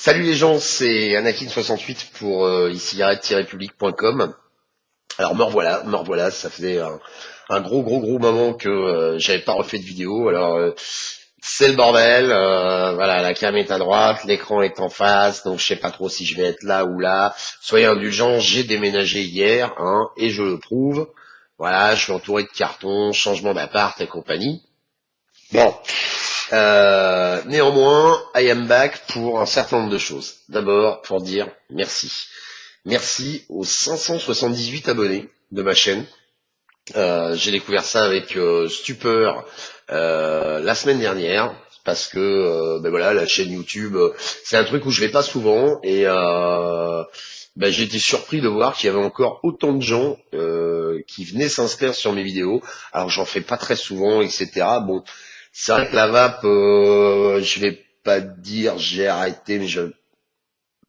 Salut les gens, c'est Anakin68 pour ici arrête-public.com. Alors me revoilà, ça faisait un gros moment que j'avais pas refait de vidéo. Alors c'est le bordel, voilà, la cam est à droite, l'écran est en face, donc je sais pas trop si je vais être là ou là. Soyez indulgents, j'ai déménagé hier, hein, et je le prouve. Voilà, je suis entouré de cartons, changement d'appart et compagnie. Bon, néanmoins, I am back pour un certain nombre de choses. D'abord, pour dire merci. Merci aux 578 abonnés de ma chaîne. J'ai découvert ça avec stupeur la semaine dernière parce que ben voilà, la chaîne YouTube, c'est un truc où je vais pas souvent et ben, j'ai été surpris de voir qu'il y avait encore autant de gens qui venaient s'inscrire sur mes vidéos. Alors j'en fais pas très souvent, etc. Bon, c'est vrai que la vape, je vais pas dire j'ai arrêté, mais je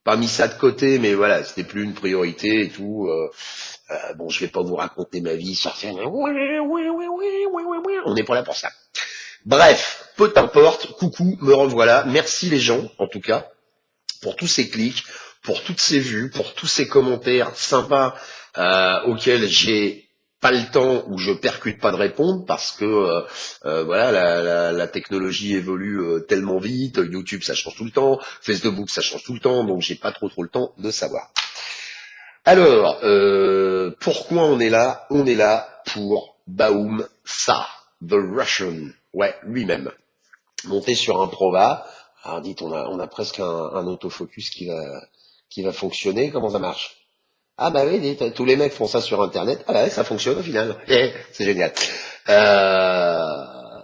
pas mis ça de côté, mais voilà, c'était plus une priorité et tout. Bon, je vais pas vous raconter ma vie, sortir. On n'est pas là pour ça. Bref, peu importe. Coucou, me revoilà. Merci les gens, en tout cas, pour tous ces clics, pour toutes ces vues, pour tous ces commentaires sympas auxquels j'ai pas le temps ou je percute pas de répondre parce que voilà la technologie évolue tellement vite, YouTube ça change tout le temps, Facebook ça change tout le temps, donc j'ai pas trop le temps de savoir. Alors pourquoi on est là? On est là pour Baoum Sa, The Russian, ouais lui-même, monté sur un Prova. Alors dites, on a presque un autofocus qui va fonctionner. Comment ça marche? Ah bah oui, dites, tous les mecs font ça sur Internet. Ah bah ouais, ça fonctionne au final. C'est génial.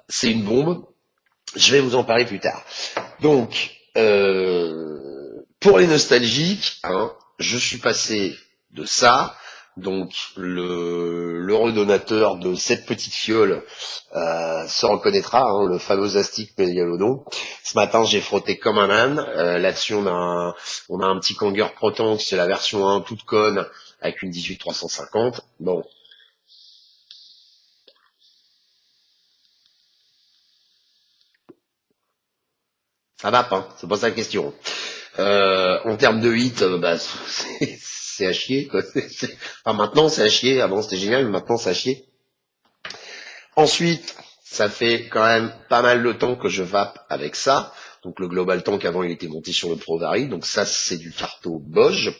C'est une bombe. Je vais vous en parler plus tard. Donc, pour les nostalgiques, hein, je suis passé de ça, donc le redonateur de cette petite fiole se reconnaîtra, hein, le fameux astic médialodon. Ce matin, j'ai frotté comme un âne. Là-dessus, on a un petit Kanger Protank, c'est la version 1 toute conne avec une 18350. Bon, ça va pas, c'est pas ça la question. En termes de hit, bah, c'est à chier, quoi. Enfin, maintenant, c'est à chier. Avant, c'était génial, mais maintenant, c'est à chier. Ensuite, ça fait quand même pas mal de temps que je vape avec ça. Donc, le Global Tank, avant, il était monté sur le ProVary. Donc, ça, c'est du Carto Bosch.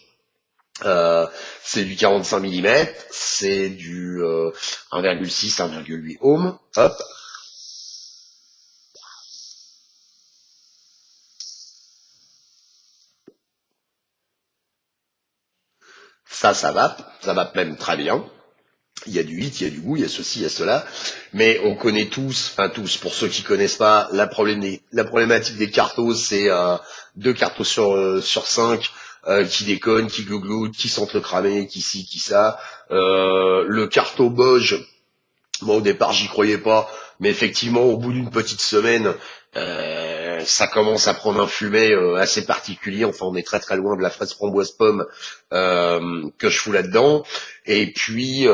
C'est du 45 mm. C'est du 1,6, 1,8 ohm. Hop. Ça vape. Ça vape même très bien. Il y a du hit, il y a du goût, il y a ceci, il y a cela, mais on connaît tous, enfin tous, pour ceux qui connaissent pas, la problématique des cartos, c'est deux cartos sur cinq qui déconnent, qui gougloutent, qui sentent le cramé, qui ci, qui ça. Le carto Boge, moi au départ j'y croyais pas, mais effectivement au bout d'une petite semaine, ça commence à prendre un fumet assez particulier. Enfin on est très loin de la fraise framboise pomme que je fous là-dedans. Et puis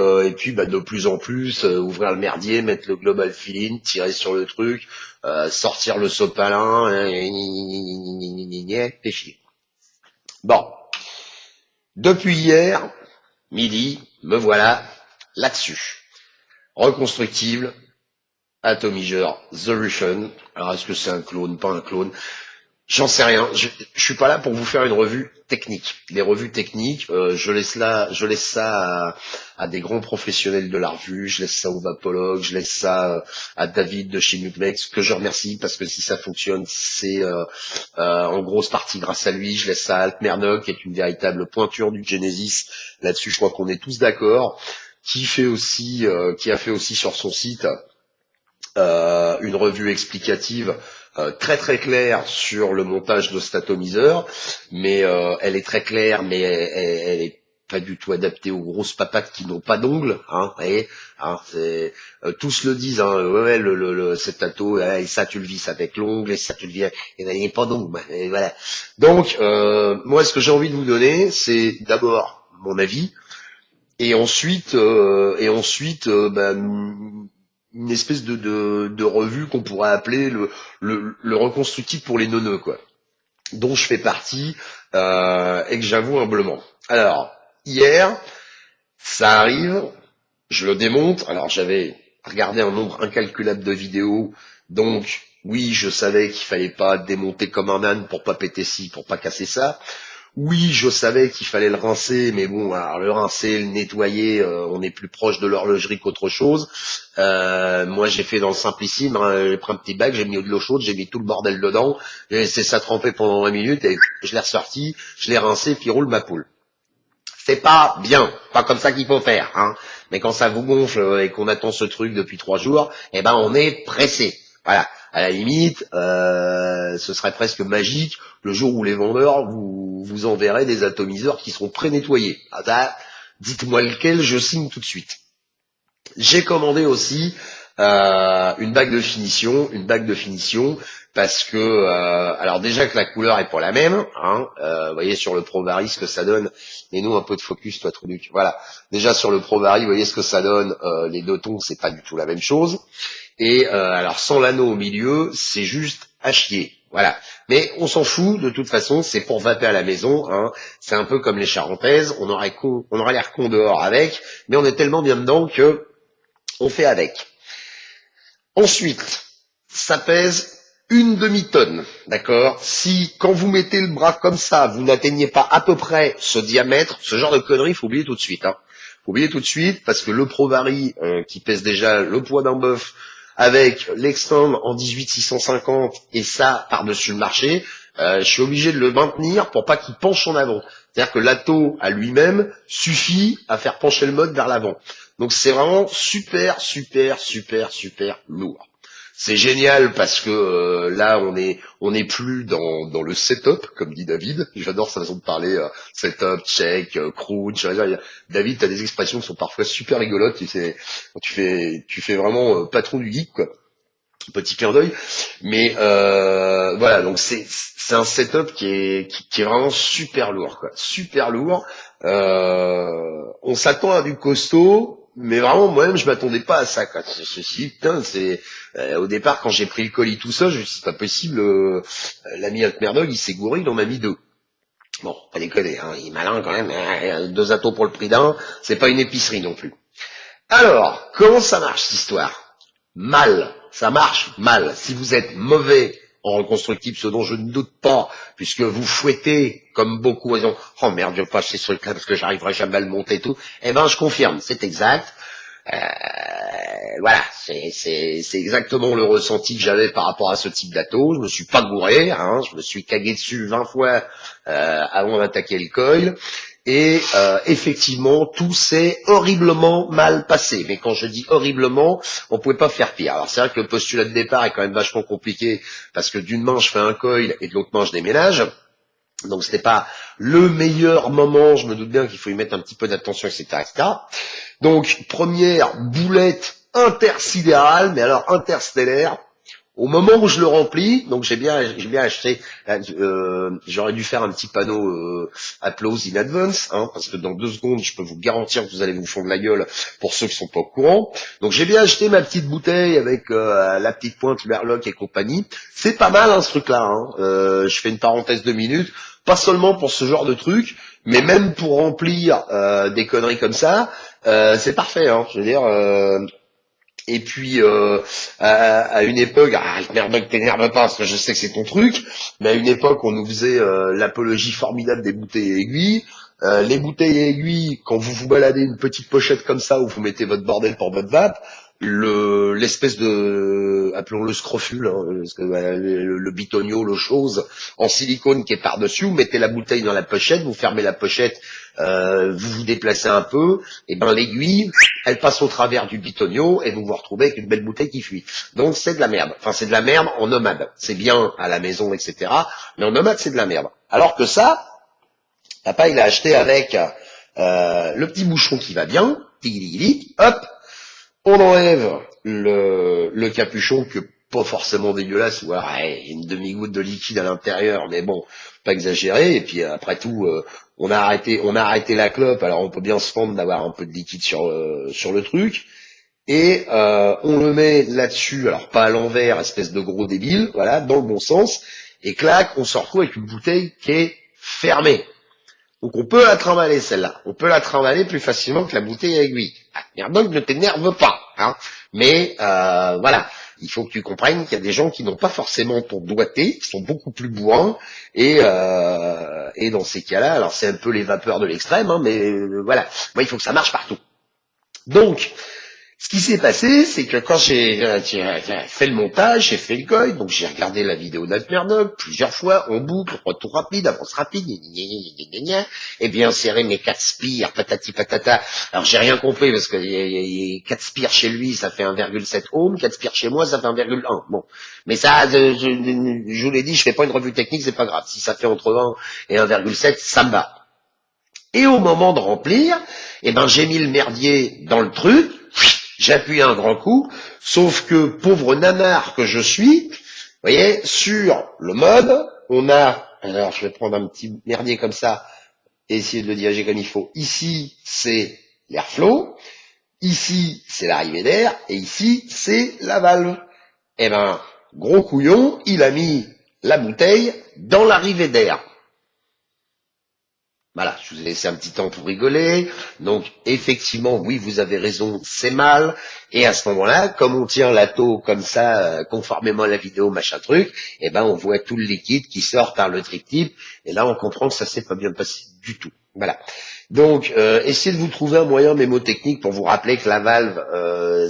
bah, de plus en plus, ouvrir le merdier, mettre le global fill-in, tirer sur le truc, sortir le sopalin, t'es chier. Bon, depuis hier, midi, me voilà là-dessus. Reconstructible, Atomizer, The Russian. Alors est-ce que c'est un clone, pas un clone? J'en sais rien. Je suis pas là pour vous faire une revue technique. Les revues techniques, je laisse ça à des grands professionnels de la revue. Je laisse ça aux vapologues. Je laisse ça à David de chez Nuclex, que je remercie parce que si ça fonctionne, c'est en grosse partie grâce à lui. Je laisse ça à Altmernock, qui est une véritable pointure du Genesis. Là-dessus, je crois qu'on est tous d'accord. Qui a fait aussi sur son site une revue explicative très claire sur le montage de Statomizer, mais elle est très claire, mais elle est pas du tout adaptée aux grosses papates qui n'ont pas d'ongles, hein, vous voyez, hein, tous le disent, hein, ouais, cet ato, et ça tu le vis avec l'ongle, et ça tu le vis, et il n'y a pas d'ongle, et voilà. Donc, moi, ce que j'ai envie de vous donner, c'est d'abord mon avis, et ensuite, une espèce de revue qu'on pourrait appeler le reconstructif pour les neuneux, quoi. dont je fais partie et que j'avoue humblement. Alors, hier, ça arrive, je le démonte. Alors, j'avais regardé un nombre incalculable de vidéos, donc oui, je savais qu'il fallait pas démonter comme un âne pour pas péter ci, pour pas casser ça. Oui, je savais qu'il fallait le rincer, mais bon, alors le rincer, le nettoyer, on est plus proche de l'horlogerie qu'autre chose. Moi, j'ai fait dans le simplissime, hein, j'ai pris un petit bac, j'ai mis de l'eau chaude, j'ai mis tout le bordel dedans, j'ai laissé ça tremper pendant 20 minutes et je l'ai ressorti, je l'ai rincé, puis roule ma poule. C'est pas bien, pas comme ça qu'il faut faire, hein. Mais quand ça vous gonfle et qu'on attend ce truc depuis 3 jours, eh ben on est pressé. Voilà. À la limite, ce serait presque magique le jour où les vendeurs vous enverraient des atomiseurs qui seront pré-nettoyés. Ah, ça, dites-moi lequel, je signe tout de suite. J'ai commandé aussi une bague de finition, parce que alors déjà que la couleur est pas la même, hein, vous voyez sur le Pro Vari ce que ça donne. Et nous un peu de focus, toi Truduc. Voilà. Déjà sur le Pro Vari, vous voyez ce que ça donne. Les deux tons, c'est pas du tout la même chose. Et alors sans l'anneau au milieu, c'est juste à chier. Voilà. Mais on s'en fout, de toute façon, c'est pour vaper à la maison, hein. C'est un peu comme les charentaises, on aurait l'air con dehors avec, mais on est tellement bien dedans que on fait avec. Ensuite, ça pèse une demi-tonne, d'accord? Si, quand vous mettez le bras comme ça, vous n'atteignez pas à peu près ce diamètre, ce genre de conneries, faut oublier tout de suite, hein. Faut oublier tout de suite, parce que le Pro Vari, qui pèse déjà le poids d'un bœuf, avec l'extend en 18-650, et ça, par-dessus le marché, je suis obligé de le maintenir pour pas qu'il penche en avant. C'est-à-dire que l'atto à lui-même suffit à faire pencher le mode vers l'avant. Donc c'est vraiment super, super, super, super lourd. C'est génial parce que là on est plus dans le setup, comme dit David. J'adore sa façon de parler, setup, check, crunch. David, t'as des expressions qui sont parfois super rigolotes. Tu fais vraiment patron du geek, quoi. Petit clin d'œil. Mais voilà, donc c'est un setup qui est vraiment super lourd, quoi. Super lourd. On s'attend à du costaud, mais vraiment moi-même je m'attendais pas à ça, quoi. Ceci, putain, c'est au départ quand j'ai pris le colis tout ça, je me suis dit, c'est pas possible. L'ami Altmerdog, il s'est gouré, il en a mis deux. Bon, pas déconner, hein, il est malin quand même. Deux atos pour le prix d'un, c'est pas une épicerie non plus. Alors, comment ça marche cette histoire? Mal. Ça marche mal. Si vous êtes mauvais en reconstructible, ce dont je ne doute pas, puisque vous fouettez, comme beaucoup, ils ont, oh merde, je vais pas acheter ce truc-là parce que j'arriverai jamais à le monter et tout. Eh ben, je confirme, c'est exact. Euh, voilà, c'est exactement le ressenti que j'avais par rapport à ce type d'atto. Je me suis pas gouré, hein, je me suis cagué dessus 20 fois avant d'attaquer le coil. Et effectivement, tout s'est horriblement mal passé. Mais quand je dis horriblement, on pouvait pas faire pire. Alors c'est vrai que le postulat de départ est quand même vachement compliqué, parce que d'une main je fais un coil et de l'autre main je déménage. Donc c'était pas le meilleur moment. Je me doute bien qu'il faut y mettre un petit peu d'attention, etc., etc. Donc première boulette intersidérale, mais alors interstellaire. Au moment où je le remplis, donc j'ai bien acheté, j'aurais dû faire un petit panneau applause in advance, hein, parce que dans 2 secondes, je peux vous garantir que vous allez vous fondre la gueule pour ceux qui sont pas au courant. Donc j'ai bien acheté ma petite bouteille avec la petite pointe Merloc et compagnie. C'est pas mal, hein, ce truc-là, hein. Je fais une parenthèse 2 minutes, pas seulement pour ce genre de truc, mais même pour remplir des conneries comme ça, c'est parfait, hein. Je veux dire. Et puis à une époque, merde, t'énerve pas parce que je sais que c'est ton truc, mais à une époque on nous faisait l'apologie formidable des bouteilles et aiguilles. Les bouteilles et aiguilles, quand vous vous baladez une petite pochette comme ça où vous mettez votre bordel pour votre vape, l'espèce de, appelons-le scrofule, hein, le bitonio, le chose en silicone qui est par-dessus, vous mettez la bouteille dans la pochette, vous fermez la pochette, vous vous déplacez un peu, et ben l'aiguille, elle passe au travers du bitonio et vous vous retrouvez avec une belle bouteille qui fuit. Donc c'est de la merde. Enfin c'est de la merde en nomade. C'est bien à la maison, etc. Mais en nomade c'est de la merde. Alors que ça, papa il a acheté avec le petit bouchon qui va bien, hop, on enlève le capuchon que pas forcément dégueulasse, ou alors une demi-goutte de liquide à l'intérieur, mais bon, pas exagéré. Et puis après tout, on a arrêté la clope, alors on peut bien se fendre d'avoir un peu de liquide sur le truc. Et on le met là-dessus, alors pas à l'envers, espèce de gros débile, voilà, dans le bon sens. Et clac, on se retrouve avec une bouteille qui est fermée. Donc on peut la trimballer celle-là. On peut la trimballer plus facilement que la bouteille à aiguille. Ah, Merdog, ne t'énerve pas. Hein. Mais voilà, il faut que tu comprennes qu'il y a des gens qui n'ont pas forcément ton doigté, qui sont beaucoup plus bourrins. Et dans ces cas-là, alors c'est un peu les vapeurs de l'extrême, hein, mais voilà, moi il faut que ça marche partout. Donc, ce qui s'est passé, c'est que quand j'ai fait le montage, j'ai fait le goy, donc j'ai regardé la vidéo d'Altmerdog plusieurs fois, en boucle, retour rapide, avance rapide, et bien serré mes 4 spires, patati patata. Alors j'ai rien compris parce que 4 spires chez lui, ça fait 1,7 ohm, 4 spires chez moi, ça fait 1,1. Bon, mais ça, je vous l'ai dit, je fais pas une revue technique, c'est pas grave. Si ça fait entre 1 et 1,7, ça me va. Et au moment de remplir, eh ben j'ai mis le merdier dans le truc. J'appuie un grand coup, sauf que pauvre nanar que je suis, vous voyez, sur le mode, on a, alors je vais prendre un petit merdier comme ça, et essayer de le diriger comme il faut. Ici, c'est l'airflow, ici, c'est l'arrivée d'air, et ici, c'est la valve. Eh ben, gros couillon, il a mis la bouteille dans l'arrivée d'air. Voilà, je vous ai laissé un petit temps pour rigoler. Donc, effectivement, oui, vous avez raison, c'est mal. Et à ce moment-là, comme on tient la taux comme ça, conformément à la vidéo, machin truc, eh ben, on voit tout le liquide qui sort par le trip-tip. Et là, on comprend que ça s'est pas bien passé du tout. Voilà. Donc, essayez de vous trouver un moyen mémotechnique pour vous rappeler que la valve,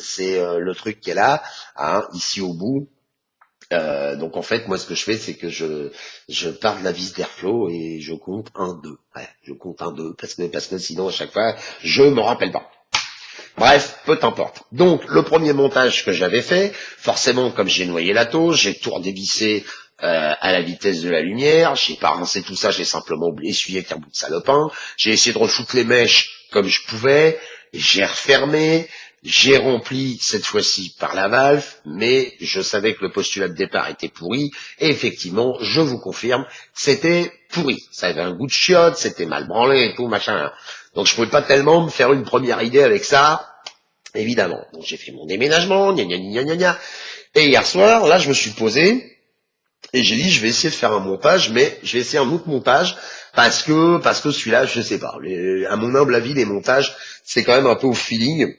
c'est le truc qui est là, hein, ici au bout. Donc en fait, moi ce que je fais, c'est que je pars de la vis d'airflow et je compte 1, 2. Ouais, je compte 1, 2, parce que sinon à chaque fois, je me rappelle pas. Bref, peu importe. Donc le premier montage que j'avais fait, forcément comme j'ai noyé la tauge, j'ai tout redévissé à la vitesse de la lumière, j'ai pas rincé tout ça, j'ai simplement essuyé avec un bout de salopin, j'ai essayé de refoutre les mèches comme je pouvais, j'ai refermé, j'ai rempli cette fois-ci par la valve, mais je savais que le postulat de départ était pourri, et effectivement, je vous confirme, c'était pourri. Ça avait un goût de chiotte, c'était mal branlé et tout, machin. Donc je pouvais pas tellement me faire une première idée avec ça, évidemment. Donc j'ai fait mon déménagement, gna gna gna gna gna. Et hier soir, là, je me suis posé, et j'ai dit, je vais essayer de faire un montage, mais je vais essayer un autre montage, parce que celui-là, je sais pas. À mon humble avis, les montages, c'est quand même un peu au feeling.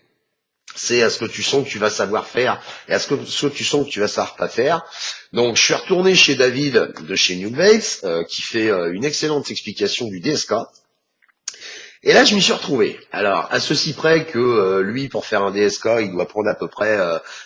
C'est à ce que tu sens que tu vas savoir faire et à ce que tu sens que tu vas savoir pas faire. Donc je suis retourné chez David de chez New Bates, qui fait une excellente explication du DSK. Et là, je m'y suis retrouvé. Alors, à ceci près que lui, pour faire un DSK, il doit prendre à peu près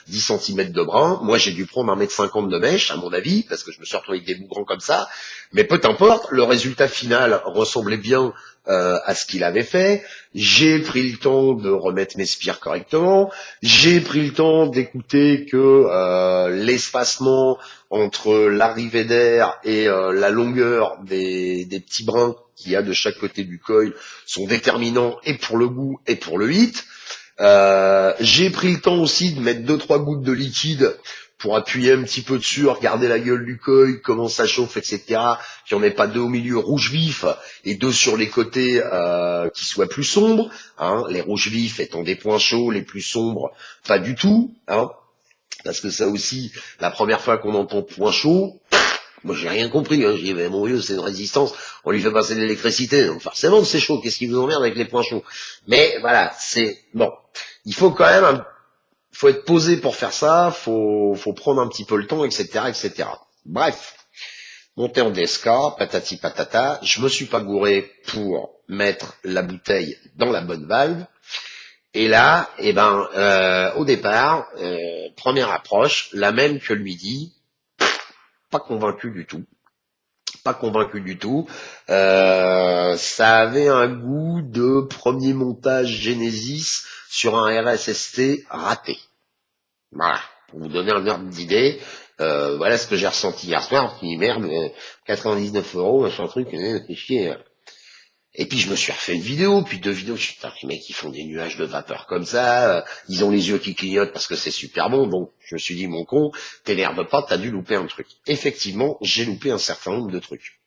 10 cm de brin. Moi, j'ai dû prendre 1,50 m de mèche, à mon avis, parce que je me suis retrouvé avec des bouts grands comme ça. Mais peu importe, le résultat final ressemblait bien à ce qu'il avait fait. J'ai pris le temps de remettre mes spires correctement. J'ai pris le temps d'écouter que l'espacement entre l'arrivée d'air et la longueur des petits brins qu'il y a de chaque côté du coil sont déterminants et pour le goût et pour le hit. J'ai pris le temps aussi de mettre 2-3 gouttes de liquide pour appuyer un petit peu dessus, regarder la gueule du coil, comment ça chauffe, etc. Qu'il n'y en ait pas deux au milieu rouge vif et deux sur les côtés qui soient plus sombres. Hein, les rouges vifs étant des points chauds, les plus sombres pas du tout. Hein, parce que ça aussi, la première fois qu'on entend point chaud, moi, j'ai rien compris, hein. J'ai dit, mais mon Dieu, c'est une résistance, on lui fait passer de l'électricité, donc forcément c'est chaud, qu'est-ce qui vous emmerde avec les points chauds? Mais voilà, c'est, bon, il faut quand même, faut être posé pour faire ça, faut prendre un petit peu le temps, etc., etc. Bref, monter en DSK, patati patata, je me suis pas gouré pour mettre la bouteille dans la bonne valve, et là, eh ben, au départ, première approche, la même que le midi, pas convaincu du tout. Pas convaincu du tout. Ça avait un goût de premier montage Genesis sur un RSST raté. Voilà, pour vous donner un ordre d'idée. Voilà ce que j'ai ressenti hier soir. Je me suis dit, merde, 99 €, machin truc, c'est chier. Et puis je me suis refait une vidéo, puis 2 vidéos, je suis putain, les mecs ils font des nuages de vapeur comme ça, ils ont les yeux qui clignotent parce que c'est super bon, donc je me suis dit mon con, t'énerve pas, t'as dû louper un truc. Effectivement, j'ai loupé un certain nombre de trucs.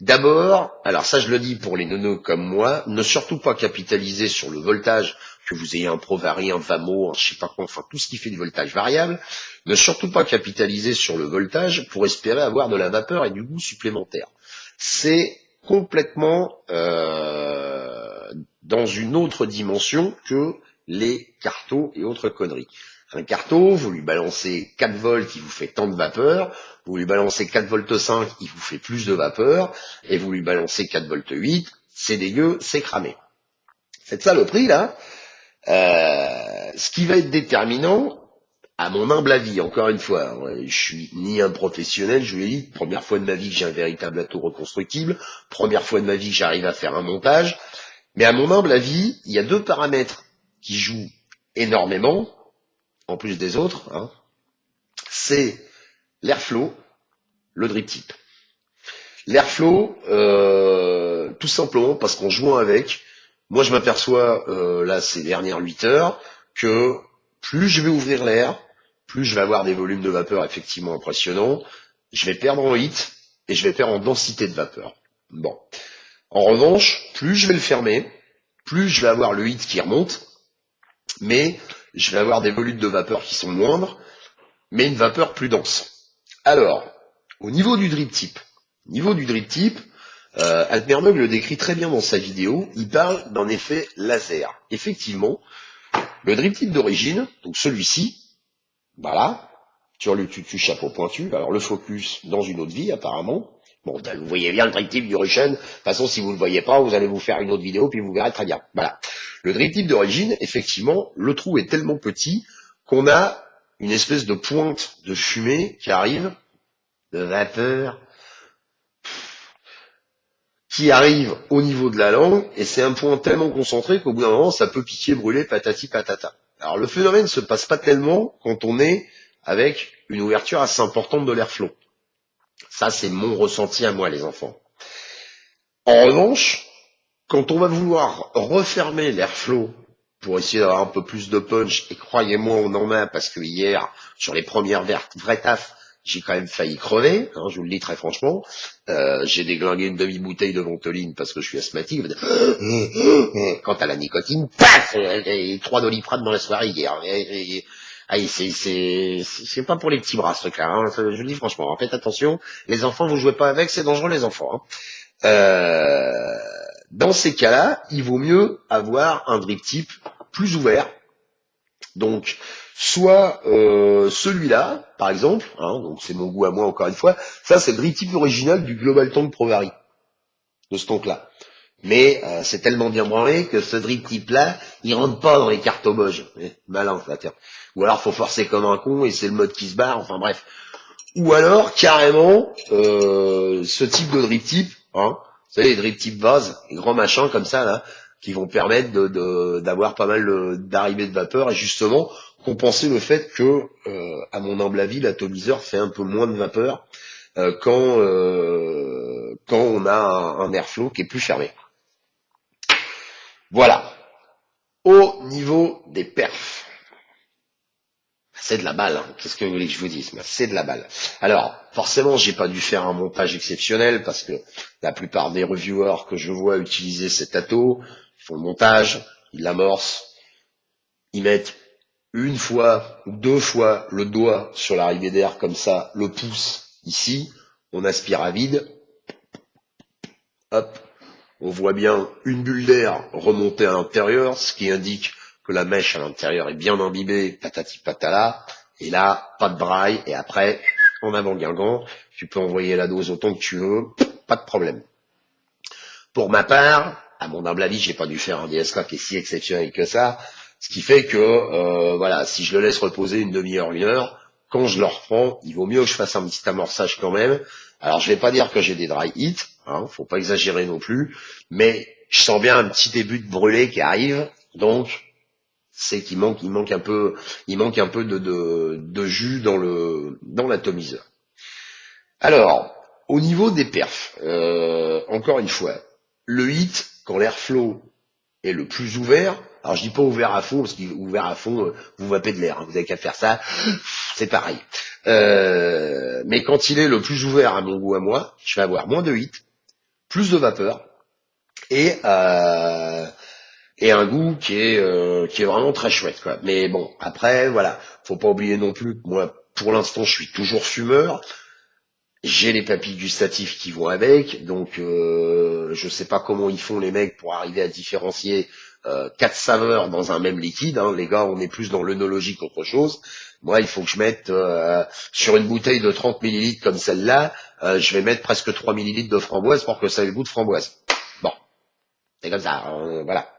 D'abord, alors ça je le dis pour les nonos comme moi, ne surtout pas capitaliser sur le voltage que vous ayez un Provari, un Vamo, un je sais pas quoi, enfin tout ce qui fait du voltage variable, ne surtout pas capitaliser sur le voltage pour espérer avoir de la vapeur et du goût supplémentaire. C'est complètement dans une autre dimension que les cartos et autres conneries. Un carto, vous lui balancez 4 volts, il vous fait tant de vapeur, vous lui balancez 4 volts 5, il vous fait plus de vapeur, et vous lui balancez 4 volts 8, c'est dégueu, c'est cramé. Cette saloperie là, ce qui va être déterminant, à mon humble avis, encore une fois, je suis ni un professionnel, je vous l'ai dit, première fois de ma vie que j'ai un véritable atout reconstructible, première fois de ma vie que j'arrive à faire un montage, mais à mon humble avis, il y a deux paramètres qui jouent énormément, en plus des autres, hein, c'est l'airflow, le drip tip. L'airflow, tout simplement parce qu'en jouant avec, moi je m'aperçois là ces dernières 8 heures que plus je vais ouvrir l'air, plus je vais avoir des volumes de vapeur effectivement impressionnants, je vais perdre en heat et je vais perdre en densité de vapeur. Bon. En revanche, plus je vais le fermer, plus je vais avoir le heat qui remonte, mais je vais avoir des volumes de vapeur qui sont moindres, mais une vapeur plus dense. Alors, au niveau du drip tip, Altmernog le décrit très bien dans sa vidéo, il parle d'un effet laser. Effectivement, le drip tip d'origine, donc celui-ci, voilà, sur le tutu chapeau pointu, alors le focus dans une autre vie apparemment. Bon, vous voyez bien le drip tip du Russian, de toute façon si vous ne le voyez pas, vous allez vous faire une autre vidéo puis vous verrez très bien. Voilà. Le drip tip d'origine, effectivement, le trou est tellement petit qu'on a une espèce de pointe de fumée qui arrive, de vapeur, qui arrive au niveau de la langue, et c'est un point tellement concentré qu'au bout d'un moment, ça peut piquer, brûler, patati patata. Alors le phénomène se passe pas tellement quand on est avec une ouverture assez importante de l'airflow. Ça, c'est mon ressenti à moi, les enfants. En revanche, quand on va vouloir refermer l'airflow pour essayer d'avoir un peu plus de punch, et croyez-moi, on en a, parce que hier, sur les premières vraies taf, j'ai quand même failli crever, hein, je vous le dis très franchement. J'ai déglingué une demi-bouteille de Ventoline parce que je suis asthmatique. Quant à la nicotine, paf, 3 Doliprane dans la soirée hier. C'est pas pour les petits bras ce truc-là. Hein, je le dis franchement. Faites attention, les enfants, vous jouez pas avec, c'est dangereux les enfants. Hein. Dans ces cas-là, il vaut mieux avoir un drip tip plus ouvert. Donc, soit celui-là, par exemple, hein, donc c'est mon goût à moi encore une fois, ça c'est le drip tip original du Global Tank Provari, de ce tank-là. Mais c'est tellement bien branlé que ce drip tip-là, il rentre pas dans les cartes au boge. Malin, là, tiens. Ou alors faut forcer comme un con et c'est le mode qui se barre, enfin bref. Ou alors, carrément, ce type de drip tip, hein, vous savez, les drip tip base, les grands machins comme ça, là, qui vont permettre d'avoir pas mal d'arrivées de vapeur et justement compenser le fait que, à mon humble avis, l'atomiseur fait un peu moins de vapeur quand on a un airflow qui est plus fermé. Voilà. Au niveau des perfs. C'est de la balle, hein. Qu'est-ce que vous voulez que je vous dise? C'est de la balle. Alors, forcément, j'ai pas dû faire un montage exceptionnel parce que la plupart des reviewers que je vois utiliser cet ato, ils font le montage, ils l'amorcent, ils mettent une fois ou 2 fois le doigt sur l'arrivée d'air comme ça, le pouce ici, on aspire à vide, hop, on voit bien une bulle d'air remonter à l'intérieur, ce qui indique que la mèche à l'intérieur est bien imbibée, patati patala, et là, pas de braille, et après, en avant Guingamp, tu peux envoyer la dose autant que tu veux, pas de problème. Pour ma part, à mon humble avis, j'ai pas dû faire un DSK qui est si exceptionnel que ça, ce qui fait que, voilà, si je le laisse reposer une demi-heure, 1 heure, quand je le reprends, il vaut mieux que je fasse un petit amorçage quand même. Alors, je vais pas dire que j'ai des dry heat, hein, faut pas exagérer non plus, mais je sens bien un petit début de brûlé qui arrive, donc c'est qu'il manque un peu de jus dans l'atomiseur. Alors, au niveau des perfs, encore une fois, le hit, quand l'airflow est le plus ouvert, alors je dis pas ouvert à fond, parce qu'ouvert à fond, vous vapez de l'air, hein, vous avez qu'à faire ça, c'est pareil. Mais quand il est le plus ouvert à mon goût à moi, je vais avoir moins de hit, plus de vapeur, et et un goût qui est vraiment très chouette, quoi. Mais bon, après, voilà, faut pas oublier non plus que moi, pour l'instant, je suis toujours fumeur. J'ai les papilles gustatives qui vont avec, donc je sais pas comment ils font les mecs pour arriver à différencier quatre saveurs dans un même liquide. Hein. Les gars, on est plus dans l'œnologie qu'autre chose. Moi, il faut que je mette sur une bouteille de 30 millilitres comme celle-là, je vais mettre presque 3 millilitres de framboise pour que ça ait le goût de framboise. Bon, c'est comme ça, voilà.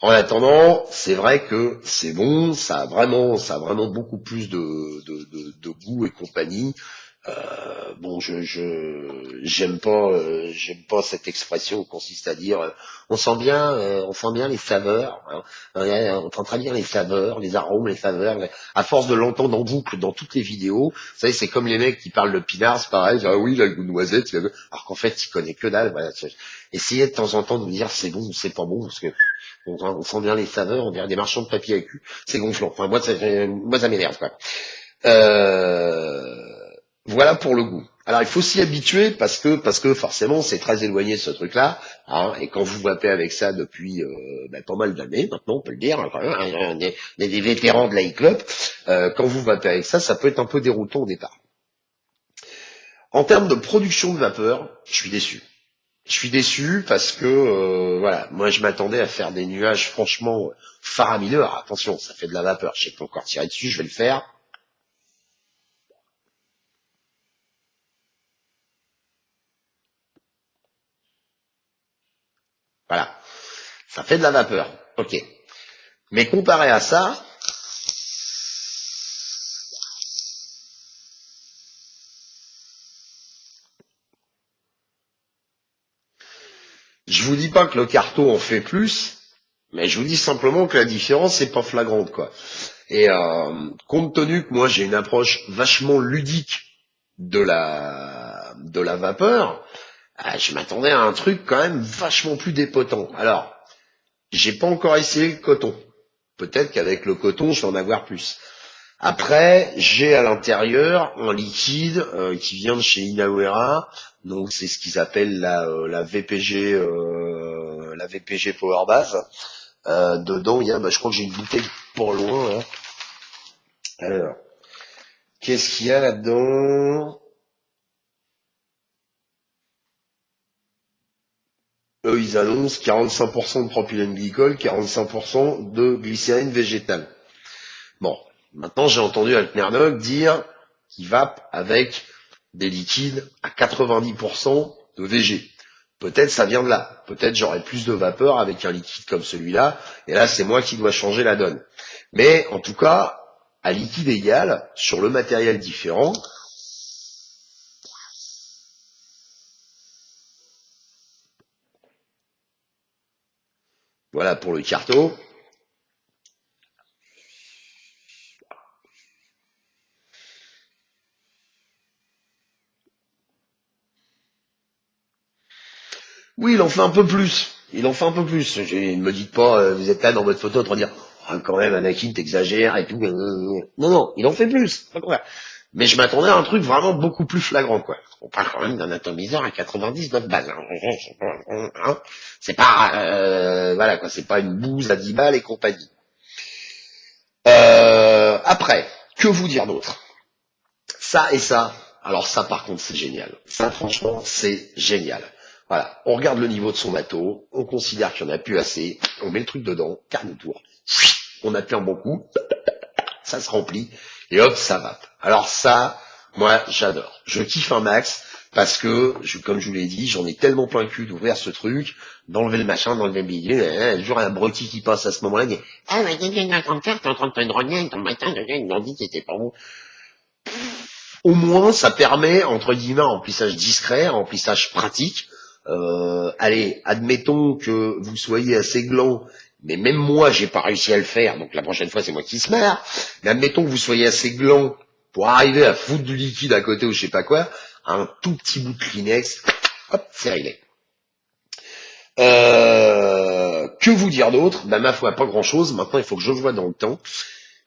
En attendant, c'est vrai que c'est bon, ça a vraiment beaucoup plus de goût et compagnie. Bon, j'aime pas cette expression qui consiste à dire, on sent bien les saveurs, hein. On sent très bien les saveurs, les arômes, les saveurs. À force de l'entendre en boucle dans toutes les vidéos, vous savez, c'est comme les mecs qui parlent de pinard, c'est pareil, ah oui, il a le goût de noisette, alors qu'en fait, ils connaissent que dalle. Voilà. Essayez de temps en temps de vous dire c'est bon ou c'est pas bon, parce que on sent bien les saveurs, on dirait des marchands de papier à cul. C'est gonflant. Enfin, moi, ça m'énerve, quoi. Euh, voilà pour le goût. Alors il faut s'y habituer parce que forcément c'est très éloigné de ce truc-là. Hein, et quand vous vapez avec ça depuis pas mal d'années maintenant, on peut le dire, hein, quand même, hein, des vétérans de l'e-club, quand vous vapez avec ça, ça peut être un peu déroutant au départ. En termes de production de vapeur, je suis déçu. Je suis déçu parce que voilà, moi je m'attendais à faire des nuages franchement faramineux. Alors, attention, ça fait de la vapeur. Je sais pas encore tirer dessus, je vais le faire. Voilà, ça fait de la vapeur. Ok. Mais comparé à ça, je vous dis pas que le carton en fait plus, mais je vous dis simplement que la différence n'est pas flagrante, quoi. Et compte tenu que moi j'ai une approche vachement ludique de la vapeur, je m'attendais à un truc quand même vachement plus dépotent. Alors, j'ai pas encore essayé le coton. Peut-être qu'avec le coton, je vais en avoir plus. Après, j'ai à l'intérieur un liquide qui vient de chez Inawera, donc c'est ce qu'ils appellent la VPG, la VPG Power Base. Dedans, il y a, je crois que j'ai une bouteille pour loin. Hein. Alors, qu'est-ce qu'il y a là-dedans? Eux, ils annoncent 45% de propylène glycol, 45% de glycérine végétale. Bon, maintenant j'ai entendu Altmernog dire qu'il vape avec des liquides à 90% de VG. Peut-être ça vient de là. Peut-être j'aurai plus de vapeur avec un liquide comme celui-là. Et là, c'est moi qui dois changer la donne. Mais en tout cas, à liquide égal, sur le matériel différent, voilà pour le carto. Oui, il en fait un peu plus. Il en fait un peu plus. Ne me dites pas, vous êtes là dans votre photo en train de dire, oh, quand même, Anakin, t'exagères et tout. Non, non, il en fait plus. Pas quoi. Mais je m'attendais à un truc vraiment beaucoup plus flagrant, quoi. On parle quand même d'un atomiseur à 90 de base. Hein. C'est pas, voilà, quoi. C'est pas une bouse à 10 balles et compagnie. Après, que vous dire d'autre? Ça et ça. Alors ça, par contre, c'est génial. Ça, franchement, c'est génial. Voilà, on regarde le niveau de son bateau, on considère qu'il n'y en a plus assez, on met le truc dedans, carne tour, on appuie un bon coup, ça se remplit, et hop, ça va. Alors ça, moi, j'adore. Je kiffe un max, parce que, comme je vous l'ai dit, j'en ai tellement plein le cul d'ouvrir ce truc, d'enlever le machin, d'enlever le billet, toujours un brotti qui passe à ce moment-là, qui dit, ah, mais qu'est-ce que t'es en train de faire? T'es en train de faire une rognette, ton matin, ils m'ont dit que c'était pas bon. Au moins, ça permet, entre guillemets, un remplissage discret, un remplissage pratique. Allez, admettons que vous soyez assez gland, mais même moi, j'ai pas réussi à le faire, donc la prochaine fois, c'est moi qui se marre. Mais admettons que vous soyez assez gland pour arriver à foutre du liquide à côté ou je sais pas quoi, un tout petit bout de Kleenex, hop, c'est réglé. Que vous dire d'autre? Ma foi, pas grand-chose. Maintenant, il faut que je vois dans le temps.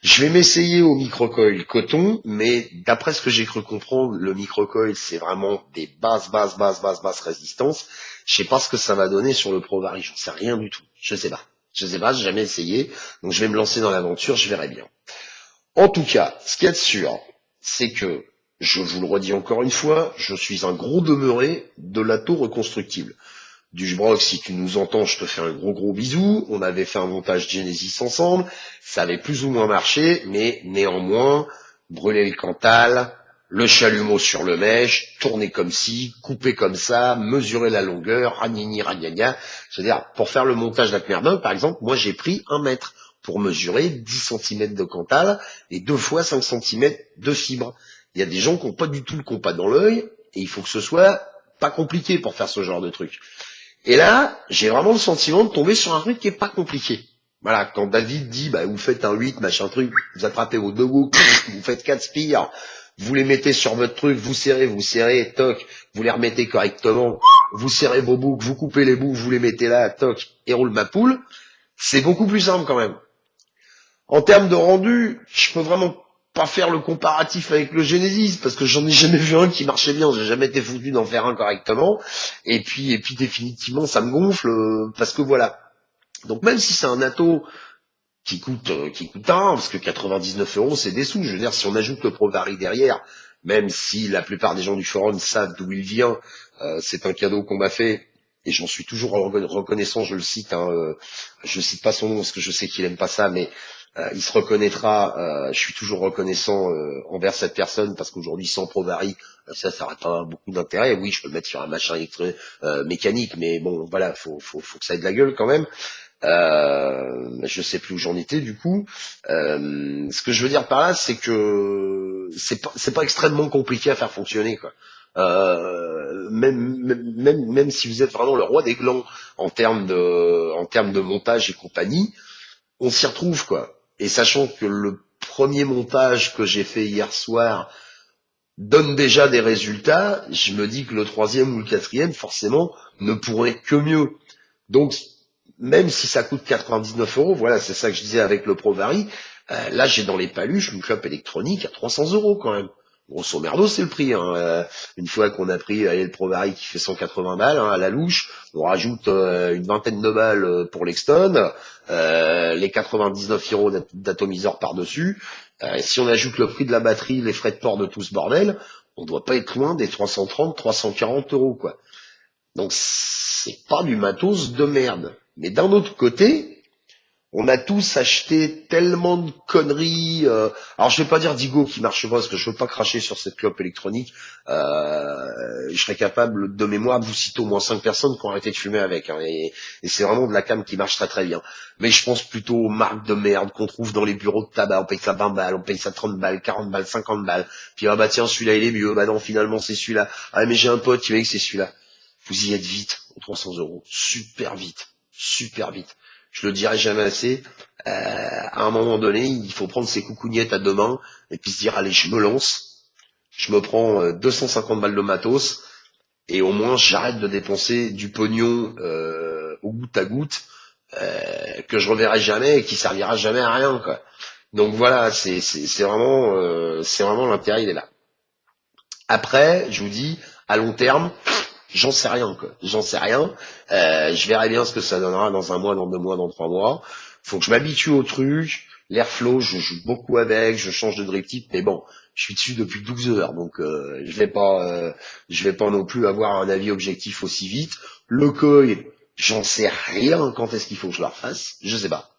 Je vais m'essayer au microcoil coton, mais d'après ce que j'ai cru comprendre, le microcoil, c'est vraiment des basses résistances. Je sais pas ce que ça va donner sur le Pro Vari, j'en sais rien du tout. Je sais pas. Je sais pas, j'ai jamais essayé, donc je vais me lancer dans l'aventure, je verrai bien. En tout cas, ce qu'il y a de sûr, c'est que, je vous le redis encore une fois, je suis un gros demeuré de l'atto reconstructible. Duchebrock, si tu nous entends, je te fais un gros bisou. On avait fait un montage Genesis ensemble, ça avait plus ou moins marché, mais néanmoins, brûler le Cantal, le chalumeau sur le mèche, tourner comme ci, couper comme ça, mesurer la longueur, ragnini ragnagna. C'est-à-dire, pour faire le montage d'Akmerdin, par exemple, moi j'ai pris 1 mètre pour mesurer 10 centimètres de Cantal et 2 fois 5 centimètres de fibre. Il y a des gens qui n'ont pas du tout le compas dans l'œil, et il faut que ce soit pas compliqué pour faire ce genre de truc. Et là, j'ai vraiment le sentiment de tomber sur un truc qui est pas compliqué. Voilà, quand David dit, bah, vous faites un 8, machin truc, vous attrapez vos 2 wooks, vous faites 4 spires, vous les mettez sur votre truc, vous serrez, toc, vous les remettez correctement, vous serrez vos boucles, vous coupez les boucles, vous les mettez là, toc, et roule ma poule, c'est beaucoup plus simple quand même. En termes de rendu, je peux vraiment pas faire le comparatif avec le Genesis, parce que j'en ai jamais vu un qui marchait bien, j'ai jamais été foutu d'en faire un correctement, et puis définitivement ça me gonfle, parce que voilà. Donc même si c'est un atto qui coûte un, parce que 99 € c'est des sous, je veux dire, si on ajoute le ProVari derrière, même si la plupart des gens du forum savent d'où il vient, c'est un cadeau qu'on m'a fait, et j'en suis toujours reconnaissant, je le cite, hein, je cite pas son nom parce que je sais qu'il aime pas ça, mais il se reconnaîtra, je suis toujours reconnaissant envers cette personne, parce qu'aujourd'hui sans ProVari, ça n'aurait pas beaucoup d'intérêt. Oui, je peux le mettre sur un machin mécanique, mais bon, voilà, faut que ça ait de la gueule quand même. Je sais plus où j'en étais du coup. Ce que je veux dire par là, c'est que c'est pas extrêmement compliqué à faire fonctionner, quoi. Même si vous êtes vraiment le roi des glands en termes de montage et compagnie, on s'y retrouve, quoi. Et sachant que le premier montage que j'ai fait hier soir donne déjà des résultats, je me dis que le 3e ou le 4e, forcément, ne pourrait que mieux. Donc, même si ça coûte 99 €, voilà, c'est ça que je disais avec le ProVari, là j'ai dans les paluches une clope électronique à 300 € quand même. Grosso merdo, c'est le prix. Hein. Une fois qu'on a pris le ProVari qui fait 180 balles hein, à la louche, on rajoute une vingtaine de balles pour l'Exton, les 99 € d'atomiseur par-dessus. Si on ajoute le prix de la batterie, les frais de port de tout ce bordel, on doit pas être loin des 330, 340 € quoi. Donc c'est pas du matos de merde. Mais d'un autre côté, on a tous acheté tellement de conneries. Alors je vais pas dire d'Igo qui marche pas parce que je veux pas cracher sur cette clope électronique. Je serais capable de mémoire de vous citer au moins 5 personnes qui ont arrêté de fumer avec. Hein, et c'est vraiment de la cam qui marche très bien. Mais je pense plutôt aux marques de merde qu'on trouve dans les bureaux de tabac. On paye ça 20 balles, on paye ça 30 balles, 40 balles, 50 balles. Puis ah bah tiens celui-là il est mieux. Bah non finalement c'est celui-là. Ah mais j'ai un pote qui m'a dit que c'est celui-là. Vous y êtes vite, aux 300 €. Super vite. Super vite. Je le dirai jamais assez. À un moment donné, il faut prendre ses coucougnettes à 2 mains et puis se dire, allez, je me lance. Je me prends 250 balles de matos et au moins j'arrête de dépenser du pognon au goutte à goutte que je reverrai jamais et qui servira jamais à rien, quoi. Donc voilà, c'est vraiment l'intérêt, il est là. Après, je vous dis, à long terme, j'en sais rien, quoi. J'en sais rien. Je verrai bien ce que ça donnera dans 1 mois, dans 2 mois, dans 3 mois. Faut que je m'habitue au truc. L'airflow, je joue beaucoup avec, je change de drip tip, mais bon, je suis dessus depuis 12 heures, donc je vais pas non plus avoir un avis objectif aussi vite. Le COI, j'en sais rien quand est-ce qu'il faut que je le refasse. Je sais pas.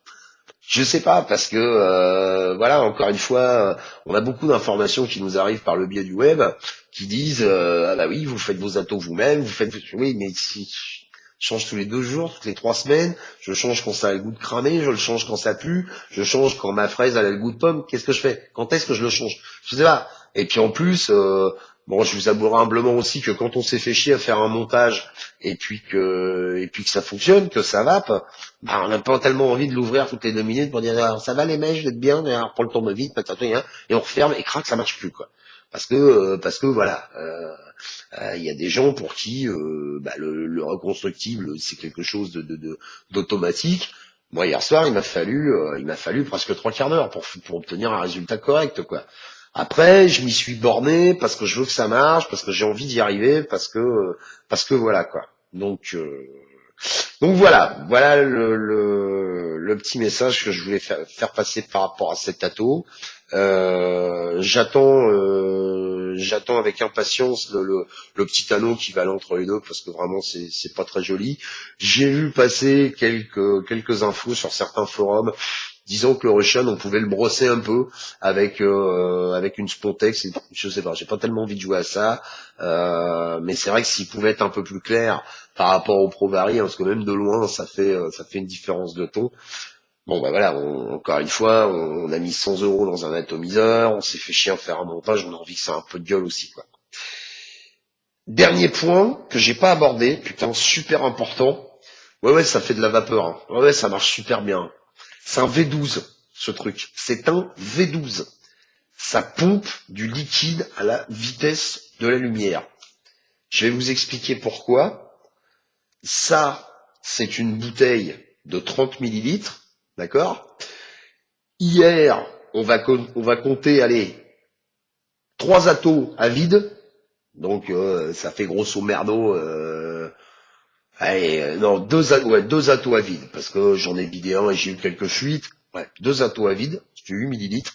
Je sais pas parce que voilà, encore une fois, on a beaucoup d'informations qui nous arrivent par le biais du web qui disent ah bah oui, vous faites vos atos vous-même, vous faites oui, mais si je change tous les 2 jours, toutes les 3 semaines, je change quand ça a le goût de cramer, je le change quand ça pue, je change quand ma fraise elle a le goût de pomme, qu'est-ce que je fais? Quand est-ce que je le change? Je sais pas. Et puis en plus bon, je vous avouerai humblement aussi que quand on s'est fait chier à faire un montage et puis que ça fonctionne, que ça vape, bah, on n'a pas tellement envie de l'ouvrir toutes les 2 minutes pour dire alors, ça va les mèches, vous êtes bien, alors prends le tournevis, hein, et on referme et crac, ça marche plus quoi. Parce que voilà, il y a des gens pour qui bah, le reconstructible c'est quelque chose d'automatique. Moi hier soir il m'a fallu presque 3 quarts d'heure pour obtenir un résultat correct quoi. Après, je m'y suis borné parce que je veux que ça marche, parce que j'ai envie d'y arriver, parce que voilà quoi. Donc Donc voilà le petit message que je voulais faire passer par rapport à cet ato. J'attends avec impatience le petit anneau qui va aller entre les deux parce que vraiment c'est pas très joli. J'ai vu passer quelques infos sur certains forums disons que le Russian, on pouvait le brosser un peu avec une Spontex. Je sais pas, j'ai pas tellement envie de jouer à ça, mais c'est vrai que s'il pouvait être un peu plus clair par rapport au Pro Vari, hein, parce que même de loin, ça fait une différence de ton. Bon bah voilà, encore une fois, on a mis 100 euros dans un atomiseur, on s'est fait chier à faire un montage, on a envie que ça ait un peu de gueule aussi, quoi. Dernier point que j'ai pas abordé, putain, super important. Ouais, ça fait de la vapeur. Hein. Ouais, ça marche super bien. C'est un V12, ce truc. C'est un V12. Ça pompe du liquide à la vitesse de la lumière. Je vais vous expliquer pourquoi. Ça, c'est une bouteille de 30 millilitres, d'accord? Hier, on va compter, allez, 3 atos à vide. Donc, ça fait grosso merdo, allez, non, deux atos à vide, parce que j'en ai vidé un et j'ai eu quelques fuites. Ouais, 2 atos à vide, c'est 8 millilitres.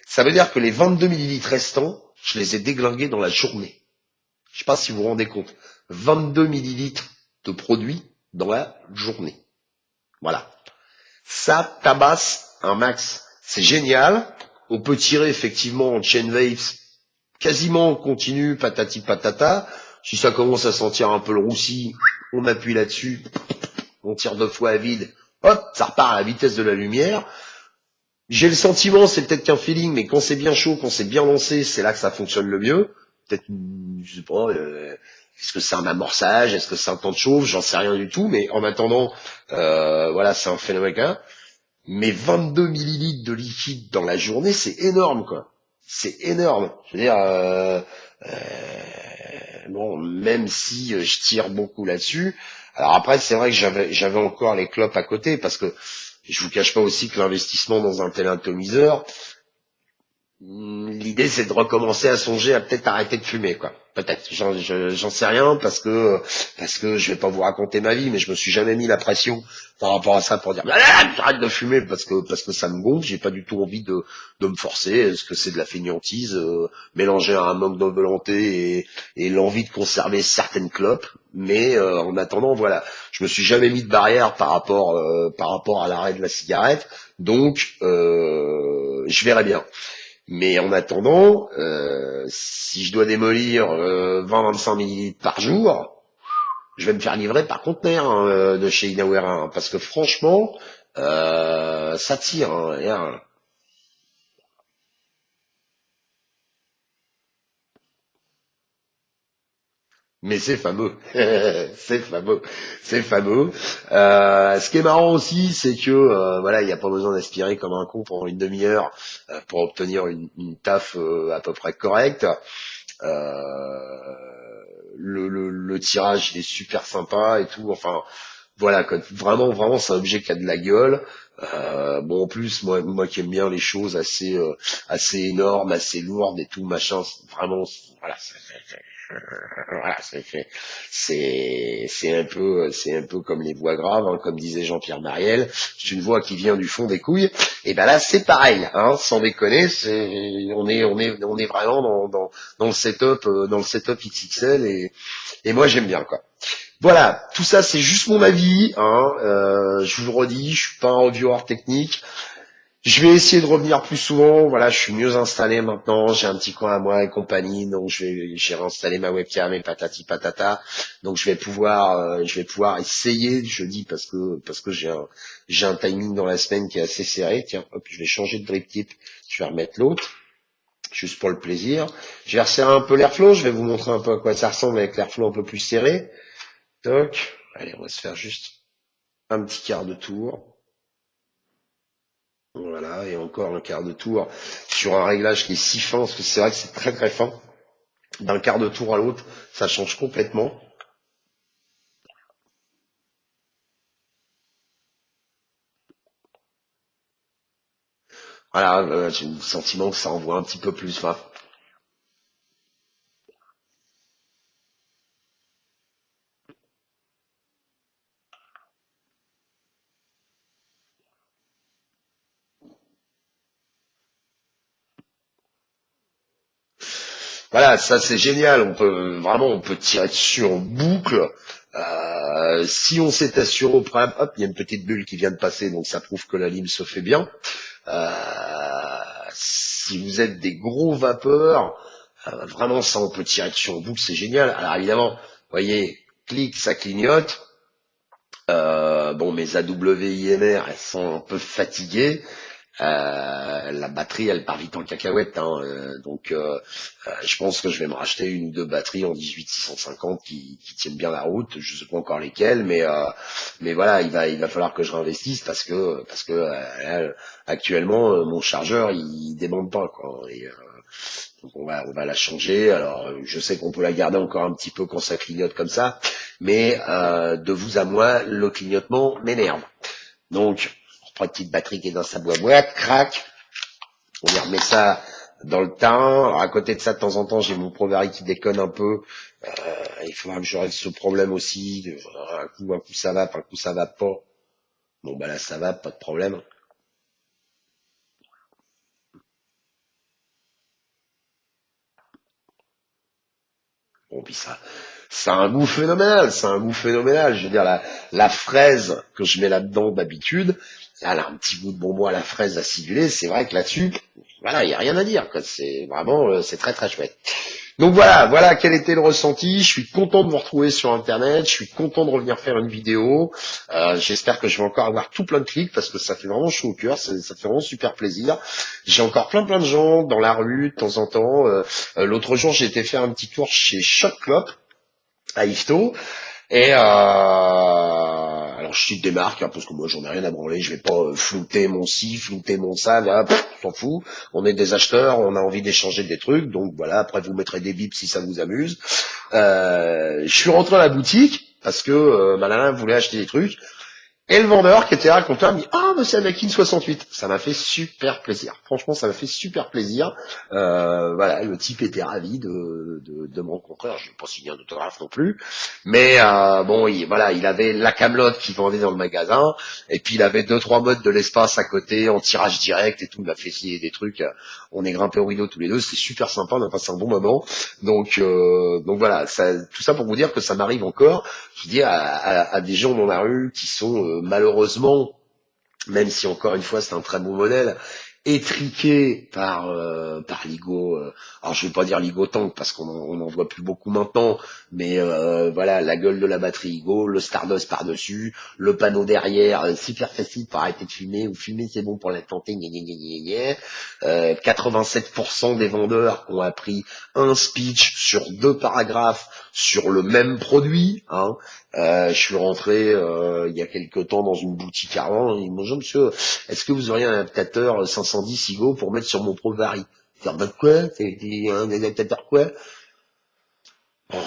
Ça veut dire que les 22 millilitres restants, je les ai déglingués dans la journée. Je sais pas si vous vous rendez compte. 22 millilitres de produit dans la journée. Voilà. Ça tabasse un max. C'est génial. On peut tirer effectivement en chain waves quasiment en continu, patati patata. Si ça commence à sentir un peu le roussi, on appuie là-dessus, on tire 2 fois à vide, hop, ça repart à la vitesse de la lumière. J'ai le sentiment, c'est peut-être qu'un feeling, mais quand c'est bien chaud, quand c'est bien lancé, c'est là que ça fonctionne le mieux. Peut-être, je sais pas, est-ce que c'est un amorçage, est-ce que c'est un temps de chauffe, j'en sais rien du tout, mais en attendant, voilà, c'est un phénomène. Mais 22 millilitres de liquide dans la journée, c'est énorme, quoi. C'est énorme. Je veux dire, bon, même si je tire beaucoup là-dessus. Alors après, c'est vrai que j'avais encore les clopes à côté parce que je vous cache pas aussi que l'investissement dans un tel atomiseur, l'idée c'est de recommencer à songer à peut-être arrêter de fumer, quoi. Peut-être. J'en sais rien parce que je vais pas vous raconter ma vie, mais je me suis jamais mis la pression par rapport à ça pour dire j'arrête de fumer parce que ça me gonfle. J'ai pas du tout envie de me forcer. Est-ce que c'est de la fainéantise mélangée à un manque de volonté et l'envie de conserver certaines clopes. Mais en attendant, voilà, je me suis jamais mis de barrière par rapport à l'arrêt de la cigarette. Donc je verrai bien. Mais en attendant, si je dois démolir 20-25 millilitres par jour, je vais me faire livrer par conteneur hein, de chez Inawera, hein, parce que franchement, ça tire. Hein. Mais c'est fameux, c'est fameux, c'est fameux. Ce qui est marrant aussi, c'est que voilà, il n'y a pas besoin d'aspirer comme un con pendant une demi-heure pour obtenir une taf à peu près correcte. Le tirage il est super sympa et tout. Enfin, voilà, vraiment, c'est un objet qui a de la gueule. Bon, en plus, moi qui aime bien les choses assez énormes, assez lourdes et tout, machin, vraiment, voilà, voilà, c'est un peu comme les voix graves, hein, comme disait Jean-Pierre Mariel. C'est une voix qui vient du fond des couilles. Et ben là, c'est pareil, hein, sans déconner, on est vraiment dans le setup XXL et moi j'aime bien quoi. Voilà, tout ça c'est juste mon avis. Hein, je vous le redis, je suis pas un reviewer technique. Je vais essayer de revenir plus souvent. Voilà, je suis mieux installé maintenant. J'ai un petit coin à moi et compagnie, donc j'ai réinstallé ma webcam et patati patata. Donc je vais pouvoir essayer. Je dis parce que j'ai un timing dans la semaine qui est assez serré. Tiens, hop, je vais changer de drip tip. Je vais remettre l'autre, juste pour le plaisir. Je vais resserrer un peu l'airflow. Je vais vous montrer un peu à quoi ça ressemble avec l'airflow un peu plus serré. Toc. Allez, on va se faire juste un petit quart de tour. Voilà, et encore un quart de tour sur un réglage qui est si fin, parce que c'est vrai que c'est très très fin. D'un quart de tour à l'autre, ça change complètement. Voilà, j'ai le sentiment que ça envoie un petit peu plus. Enfin, Voilà, ça c'est génial. On peut tirer dessus en boucle. Si on s'est assuré au préalable, hop, il y a une petite bulle qui vient de passer, donc ça prouve que la lime se fait bien. Si vous êtes des gros vapeurs, vraiment ça on peut tirer dessus en boucle, c'est génial. Alors évidemment, vous voyez, clic, ça clignote. Bon, mes AWIMR, elles sont un peu fatiguées. La batterie, elle part vite en cacahuète, hein, je pense que je vais me racheter une ou deux batteries en 18650 qui tiennent bien la route. Je sais pas encore lesquelles, mais voilà, il va falloir que je réinvestisse parce que actuellement mon chargeur il demande pas quoi. Donc on va la changer. Alors je sais qu'on peut la garder encore un petit peu quand ça clignote comme ça, mais de vous à moi, le clignotement m'énerve. Donc on prend une petite batterie qui est dans sa boîte, crac, on y remet ça dans le temps. Alors, à côté de ça, de temps en temps, j'ai mon Provari qui déconne un peu. Il faudra que je règle ce problème aussi. Un coup ça va, un coup ça va pas. Bon bah là ça va, pas de problème. Bon puis ça a un goût phénoménal, c'est un goût phénoménal. Je veux dire la fraise que je mets là-dedans d'habitude, elle a un petit goût de bonbon à la fraise acidulée. C'est vrai que là-dessus, voilà, il y a rien à dire. Quoi. C'est vraiment, c'est très très chouette. Donc voilà quel était le ressenti. Je suis content de vous retrouver sur Internet. Je suis content de revenir faire une vidéo. J'espère que je vais encore avoir tout plein de clics parce que ça fait vraiment chaud au cœur. Ça fait vraiment super plaisir. J'ai encore plein de gens dans la rue de temps en temps. L'autre jour, j'ai été faire un petit tour chez Shot Club à Yvetot. Et alors je cite des marques hein, parce que moi j'en ai rien à branler, je vais pas flouter mon ci, flouter mon ça, là, on s'en fout. On est des acheteurs, on a envie d'échanger des trucs, donc voilà. Après vous mettrez des bips si ça vous amuse. Je suis rentré à la boutique parce que ma nana voulait acheter des trucs. Et le vendeur qui était là, le compteur, me dit «Ah, mais c'est Anakin 68». Ça m'a fait super plaisir. Franchement, ça m'a fait super plaisir. Voilà, le type était ravi de me rencontrer. Alors, je n'ai pas signé un autographe non plus. Mais bon, voilà, il avait la Camelote qui vendait dans le magasin. Et puis, il avait deux, trois modes de l'espace à côté, en tirage direct et tout. Il m'a fait essayer des trucs. On est grimpés au rideau tous les deux. C'était super sympa. On a passé un bon moment. Donc voilà, tout ça pour vous dire que ça m'arrive encore je dis à des gens dans la rue qui sont malheureusement, même si encore une fois c'est un très beau modèle, étriqués par Ligo. Alors je vais pas dire Ligo Tank parce on en voit plus beaucoup maintenant, mais voilà la gueule de la batterie Ligo, le Stardust par dessus, le panneau derrière, super facile pour arrêter de fumer ou fumer c'est bon pour la tenter. 87% des vendeurs ont appris un speech sur deux paragraphes sur le même produit. Hein. Je suis rentré il y a quelque temps dans une boutique à Rouen. Ils m'ont dit monsieur, est-ce que vous auriez un adaptateur 510 IGO pour mettre sur mon Provari? Je dis, quoi? C'est un adaptateur quoi? Bon,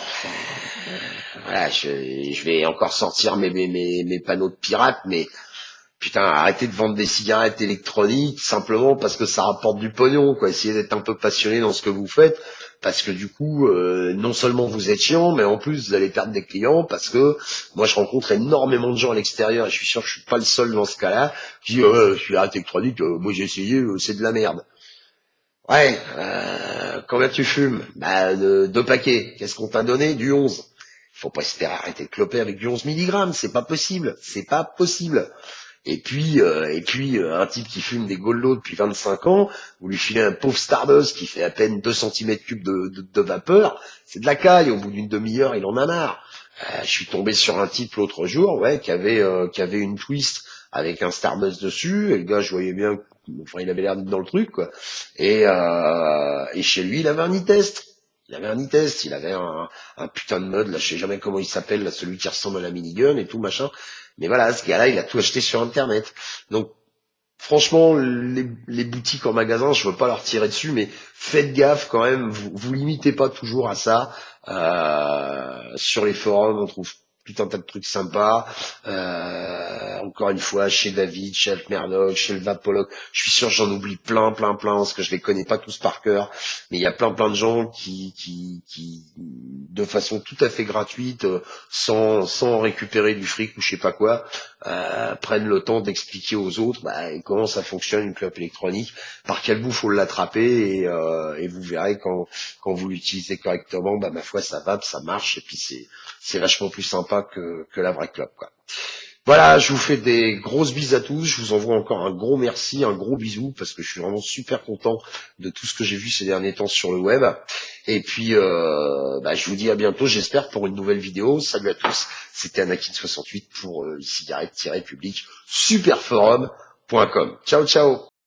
voilà, je vais encore sortir mes panneaux de pirate, mais putain, arrêtez de vendre des cigarettes électroniques simplement parce que ça rapporte du pognon, quoi. Essayez d'être un peu passionné dans ce que vous faites, parce que du coup, non seulement vous êtes chiant, mais en plus vous allez perdre des clients, parce que moi je rencontre énormément de gens à l'extérieur, et je suis sûr que je suis pas le seul dans ce cas-là, qui dit cigarette électronique, moi j'ai essayé, c'est de la merde. Ouais, combien tu fumes? Bah deux paquets. Qu'est-ce qu'on t'a donné? Du 11. Faut pas espérer arrêter de cloper avec du 11 milligrammes, c'est pas possible, c'est pas possible. Un type qui fume des Goldo depuis 25 ans, vous lui filez un pauvre Stardust qui fait à peine 2 cm cubes de vapeur, c'est de la caille, au bout d'une demi-heure, il en a marre. Je suis tombé sur un type l'autre jour, ouais, qui avait une twist avec un Stardust dessus, et le gars, je voyais bien, enfin, il avait l'air d'être dans le truc, quoi. Et chez lui, il avait un e-test. Il avait un e-test, il avait un putain de mode, là, je sais jamais comment il s'appelle, là, celui qui ressemble à la minigun et tout, machin. Mais voilà, ce gars-là, il a tout acheté sur Internet. Donc, franchement, les boutiques en magasin, je veux pas leur tirer dessus, mais faites gaffe quand même, vous limitez pas toujours à ça. Sur les forums, on trouve tout un tas de trucs sympas. Encore une fois, chez David, chez Alt Murdoch, chez le Vapologue. Je suis sûr que j'en oublie plein, parce que je les connais pas tous par cœur. Mais il y a plein de gens qui, de façon tout à fait gratuite, sans récupérer du fric ou je sais pas quoi, prennent le temps d'expliquer aux autres comment ça fonctionne une clope électronique, par quel bout faut l'attraper et vous verrez quand vous l'utilisez correctement, ma foi ça va, ça marche et puis c'est vachement plus sympa que la vraie clope, quoi. Voilà, je vous fais des grosses bises à tous, je vous envoie encore un gros merci, un gros bisou, parce que je suis vraiment super content de tout ce que j'ai vu ces derniers temps sur le web. Et puis, je vous dis à bientôt, j'espère, pour une nouvelle vidéo. Salut à tous, c'était Anakin68 pour e-cigarette-public superforum.com. Ciao, ciao.